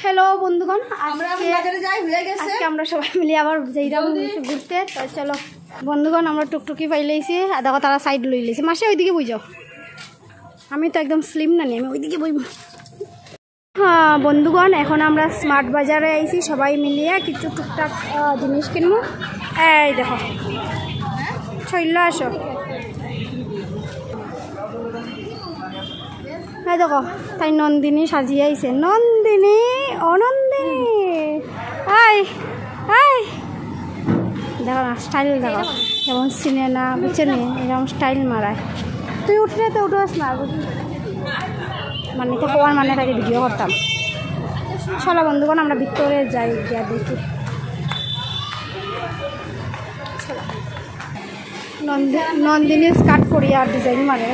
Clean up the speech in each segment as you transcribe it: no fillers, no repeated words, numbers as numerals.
Hello বন্ধুগণ, আজকে আমরা সবাই মিলে আবার যাইরাম ঘুরতে। তো চলো বন্ধুগণ, আমরা টুকটুকি পাইলেছি আর দেখো তারা সাইড লই লেছি। মাসে ওইদিকে বই যাও, আমি তো একদম স্লিম না নি, আমি ওইদিকে বইব। হ্যাঁ বন্ধুগণ, এখন আমরা স্মার্ট বাজারে আইছি সবাই মিলিয়ে কিছু টুকটাক জিনিস কিনবো। এই দেখো চলে আসো। এই দেখো তাই নন্দিনী সাজিয়ে আইছে। নন্দিনী অনন্দিনী, আই আই দেখো না স্টাইল, দেখো যেমন চিনে না বুঝছে নি, এরকম স্টাইল মারায়। তুই উঠলে তো উঠাস না, মানে তো হওয়ার মানে তাকে ভিডিও করতাম। চলো বন্ধুগণ, আমরা ভিতরে যাই, গিয়া দেখি। নন্দিনী স্কার্ট করিয়া ডিজাইন মারে।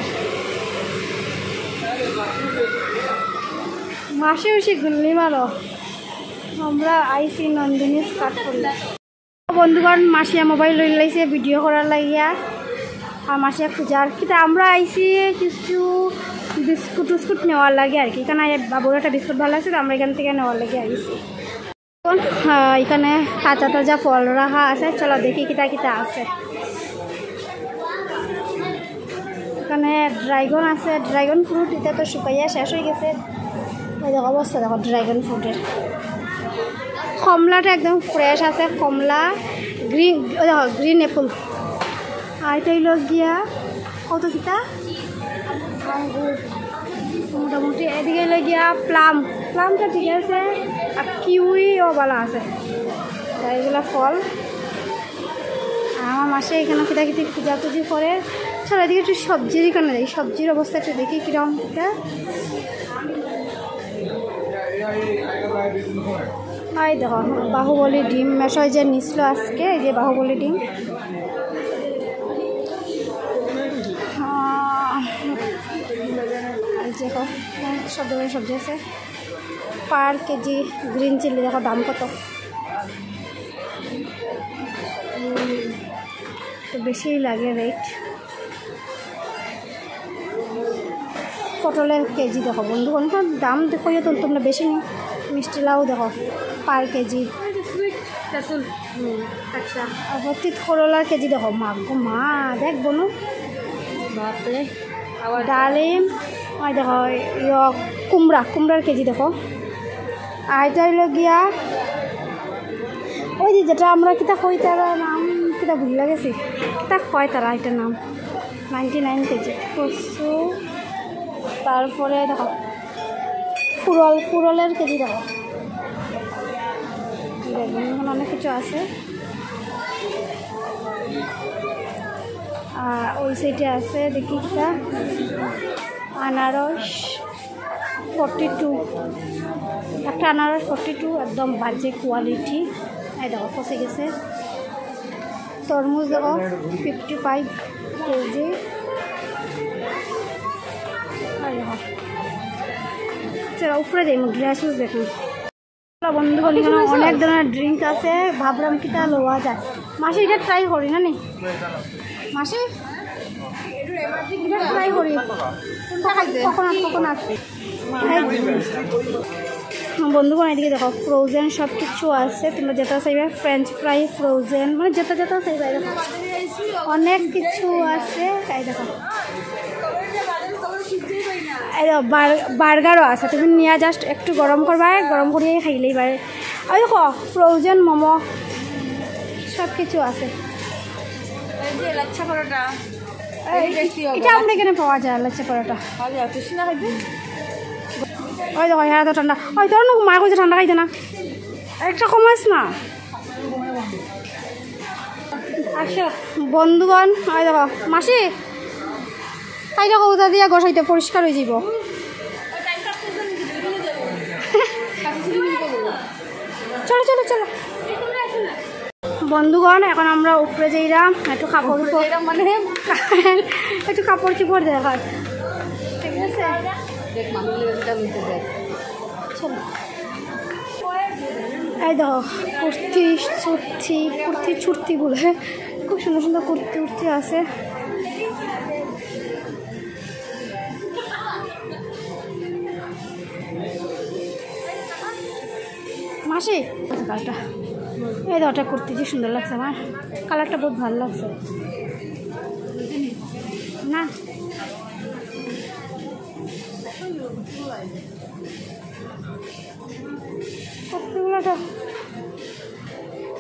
মাসে বেশি গুল্লি মারো, আমরা আইসি নন্দিনী স্কার্ট করি। বন্ধুগণ, মাসিয়া মোবাইল লই লাইছে ভিডিও করার লাগিয়া, আর মাসিয়া খুঁজার কিন্তু আমরা আইসি কিছু বিস্কুট উস্কুট নেওয়ার লাগে আর কি। এখানে বাবুর একটা বিস্কুট ভালো লাগছে, তো আমরা এখান থেকে নেওয়ার লাগে আইসি। এখানে তাজা তাজা ফল রাখা আছে, চলো দেখি কিতা কিতা আছে। এখানে ড্রাগন আছে, ড্রাগন ফ্রুট এটা তো শুকাইয়া শেষ হয়ে গেছে। এই দেখো অবস্থা, দেখো ড্রাগন ফ্রুটের। কমলাটা একদম ফ্রেশ আছে, কমলা গ্রিন, দেখো গ্রিন অ্যাপল। আর এটা হইল গিয়া কত কিতা আঙ্গুর মোটামুটি। এদিকে হইল গিয়া প্লাম, প্লামটা ঠিক আছে, আর কিউইও ভালো আছে। এইগুলা ফল। আমার মাসে এখানে কিতা কিতি খুঁজাখুঁজি করে। চলো এদিকে একটু সবজির এখানে যাই, সবজির অবস্থা একটু দেখি কিরকম। এই দেখো বাহুবলী ডিম মেশাই যে নিছিল আজকে, এই যে বাহুবলী ডিম। দেখো সব ধরনের সবজি আছে পার কেজি। গ্রিন চিলি দেখো দাম কত, তো বেশি লাগে রেট। পটলের কেজি দেখো বন্ধুগণ, দাম দেখো তো তোমরা বেশি নেই। মিষ্টি লাউ দেখো পার কেজি। আচ্ছা, আর তিত করলার কেজি দেখো। মা গো মা, দেখ বনু বাপরে। ডালিম, ওই দেখো কুমড়া, কুমড়ার কেজি দেখো। আর এটা হইল গিয়া ওই যে যেটা আমরা কিতা কই, তার নাম কিতা ভুল লাগেছি, কিতা কয় তারা, এটার নাম 99 কেজি। কচু, তারপরে দেখো ফুরল, ফুরলের কেজি দেখো। এখন অনেক কিছু আছে। আর ওই সাইডে আছে দেখি কিটা আনারস 42, একটা আনারস 42, একদম বাজে কোয়ালিটি। এই দেখো ফসে গেছে। তরমুজ দেখো 55 কেজি। চলো উপরে যাই, গ্লাস দেখুন বন্ধুগণ। এখানে অনেক ধরনের ড্রিঙ্ক আছে, ভাবলাম কিটা লওয়া যায়। মাসে এটা ট্রাই করি না নি, মাসে এটা ট্রাই করি। কোকোনাট বন্ধুগণ, এদিকে দেখো ফ্রোজেন সব কিছু আছে, তোমরা যেটা চাইবে। ফ্রেঞ্চ ফ্রাই ফ্রোজেন, মানে যেটা যেটা চাইবে দেখো অনেক কিছু আছে। তাই দেখো বার্গারও আছে, তুমি নিয়ে জাস্ট একটু গরম করবা, গরম করিয়ে খাইলেই পারে। আর দেখো ফ্রোজেন মোমো সব কিছু আছে। এটা আমরা এখানে পাওয়া যায় লাচ্ছা পরোটা। ওই দেখো হ্যাঁ তো ঠান্ডা। ওই তোর না মা কইছে ঠান্ডা খাইতে না, একটা কমাস না। আচ্ছা বন্ধুগণ, ওই দেখো মাসি তাই দেখো ওটা দিয়া গসাইতে পরিষ্কার হয়ে যাব। চলো চলো চলো বন্ধুগণ, এখন আমরা উপরে যাইলাম একটু কাপড়, মানে একটু কাপড় চোপড় দেখার, ঠিক আছে। চলো এই দেখো কুর্তি ছুটছি, কুর্তি ছুটতি বলে খুব সুন্দর সুন্দর কুর্তি উর্তি আছে। মাসি কালারটা এই ওটা করতে যে সুন্দর লাগছে আমার কালারটা বহুত ভালো লাগছে না কতগুলোটা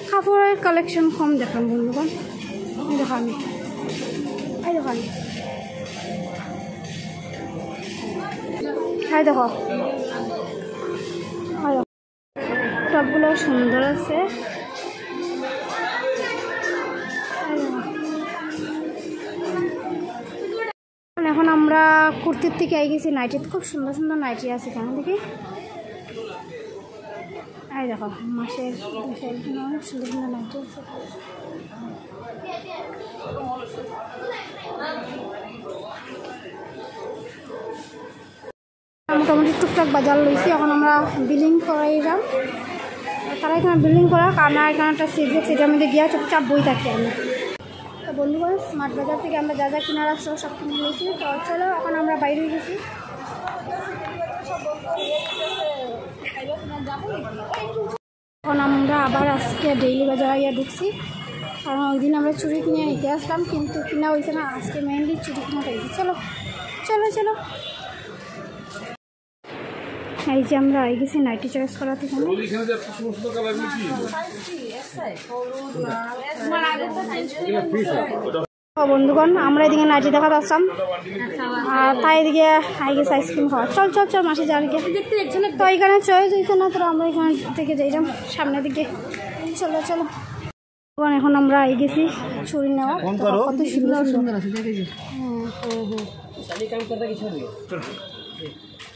কাপড়ের কালেকশন কম দেখলাম বন্ধুগণ দেখো আমি এই দেখো আমি হ্যাঁ দেখো সবগুলো সুন্দর আছে এখন আমরা কুর্তির থেকে আই গেছি নাইটিতে খুব সুন্দর সুন্দর নাইটি আছে কেন দেখি এই দেখো মাসের অনেক সুন্দর সুন্দর নাইটি আছে মোটামুটি টুকটাক বাজার লইছি এখন আমরা বিলিং করাইলাম তারা এখানে বিলিং করা কারণ এখানে একটা সিট সেটার মধ্যে গিয়া চুপচাপ বই থাকি আমি তো বন্ধুগণ স্মার্ট বাজার থেকে আমরা যা যা কিনার আসলো সব কিনে নিয়েছি তো চলো এখন আমরা বাইরে গেছি এখন আমরা আবার আজকে ডেইলি বাজার ইয়া ঢুকছি কারণ ওই দিন আমরা চুড়ি কিনে নিতে আসলাম কিন্তু কিনা হয়েছে না আজকে মেনলি চুড়ি কিনা পেয়েছি চলো চলো চলো এই যে আমরা আই গেছি নাইটি চয়েস করাতে বন্ধুগণ আমরা এদিকে নাইটি দেখাতে আসলাম আর তাই এদিকে আই গেছে আইসক্রিম খাওয়া চল চল চল মাসি যাওয়ার তো এখানে চয়েস হয়েছে না তো আমরা এখান থেকে যাইলাম সামনের দিকে চলো চলো এখন আমরা আই গেছি চুরি নেওয়া কত সুন্দর সুন্দর আছে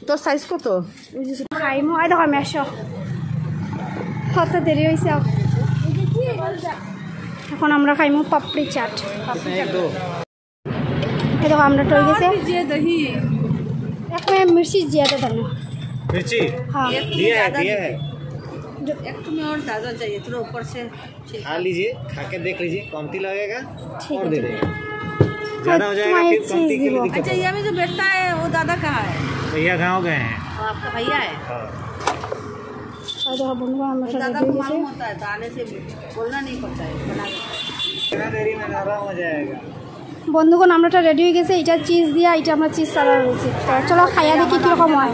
তোর সাইজ কত খাইমো আই দেখো আমি আসো কত দেরি হয়েছে এখন আমরা খাইমো পাপড়ি চাট এই দেখো আমরা টই গেছে एक मिर्ची ज्यादा डालना मिर्ची हाँ दिया है एक तुम्हें और ताज़ा चाहिए थोड़ा ऊपर से खा लीजिए खा के देख लीजिए कमती लगेगा ठीक और है, दे देगा ज़्यादा हो जाएगा फिर कमती के लिए दिक्कत अच्छा ये में जो बैठता है वो दादा कहाँ है होगा। भैया गाँव गए हैं वो आपका भैया है हाँ और देखो बंधुआ हम वो दादा को मालूम होता है तो आने से बोलना नहीं पड़ता है बना कितना देरी में आराम हो जाएगा বন্ধুগণ আমরাটা রেডি হয়ে গেছে এটা চিজ দিয়া এটা আমরা চিজ সারা রয়েছে চলো খাইয়া দেখি কীরকম হয়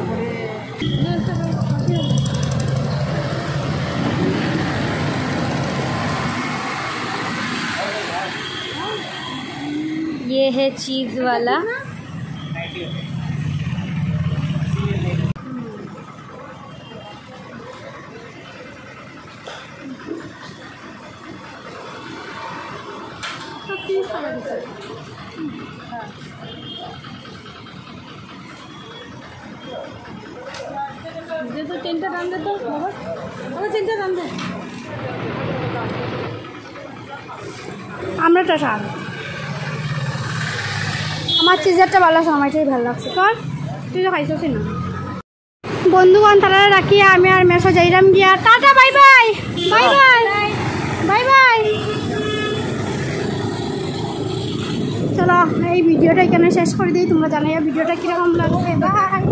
ये है चीज वाला तो चिंता डाल दे तो चिंता डाल दे আমরাটা স্বাদ আমার চিজারটা ভালো আছে আমার এটাই ভালো লাগছে তোর তুই তো খাইছিস না বন্ধুগণ তারা রাখিয়া আমি আর মেসো যাইলাম গিয়া tata bye bye bye bye bye bye চলো এই ভিডিওটা এখানে শেষ করে দিই তোমরা জানাইয়া ভিডিওটা কিরকম লাগছে বাই